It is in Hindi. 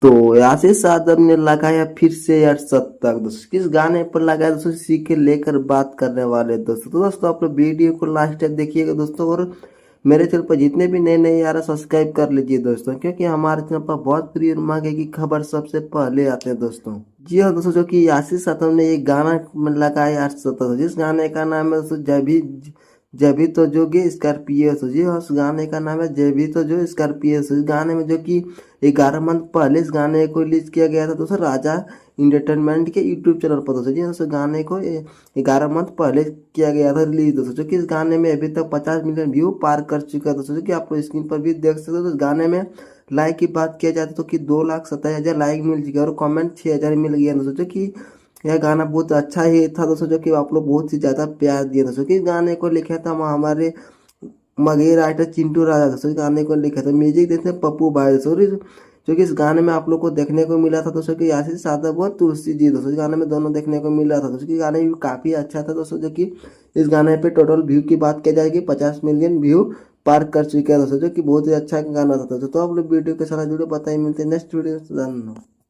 तो आशीष यादव ने लगाया फिर से यार शतक। दोस्तों किस गाने पर लगाया दोस्तों, इसी के लेकर बात करने वाले दोस्तों। तो दोस्तों आप लोग वीडियो को लास्ट तक देखिएगा दोस्तों, और मेरे चैनल पर जितने भी नए नए यार सब्सक्राइब कर लीजिए दोस्तों, क्योंकि हमारे चैनल पर बहुत प्रिय मांगे की खबर सबसे पहले आते हैं दोस्तों। जी हाँ दोस्तों, जो कि आशीष यादव ने एक गाना लगाया यार शतक, जिस गाने का नाम है दोस्तों जभी तो जोगे स्कॉर्पियो। जी हाँ, उस गाने का नाम है जभी तो जो स्कॉर्पियो। इस गाने में जो कि 11 मंथ पहले इस गाने को रिलीज किया गया था दोस्तों राजा इंटरटेनमेंट के यूट्यूब चैनल पर दोस्तों। जी हाँ, उस गाने को 11 मंथ पहले किया गया था रिलीज दोस्तों, जो कि इस गाने में अभी तक 50 मिलियन व्यू पार कर चुका है दोस्तों, जो कि आप लोग स्क्रीन पर भी देख सकते हो। तो इस गाने में लाइक की बात किया जाए तो कि 2,27,000 लाइक मिल चुके और कमेंट 6,000 मिल गया दोस्तों, जो कि यह गाना बहुत अच्छा ही था दोस्तों, जो कि आप लोग बहुत ही ज़्यादा प्यार दिए दोस्तों। कि इस गाने को लिखा था हमारे मगही राइटर चिंटू राजा दोस्तों, इस गाने को लिखा था। म्यूजिक देते हैं पप्पू भाई दोस्तों, जो कि इस गाने में आप लोग को देखने को मिला था दोस्तों कि आशीष यादव और तुलसी जी दोस्तों, इस गाने में दोनों देखने को मिला था दोस्तों। कि गाने भी काफ़ी अच्छा था दोस्तों, जो कि इस गाने पे टोटल व्यू की बात की जाएगी 50 मिलियन व्यू पार कर चुके हैं दोस्तों, जो कि बहुत ही अच्छा गाना था दोस्तों। तो आप लोग वीडियो के साथ जुड़े, बताइए, मिलते हैं नेक्स्ट वीडियो।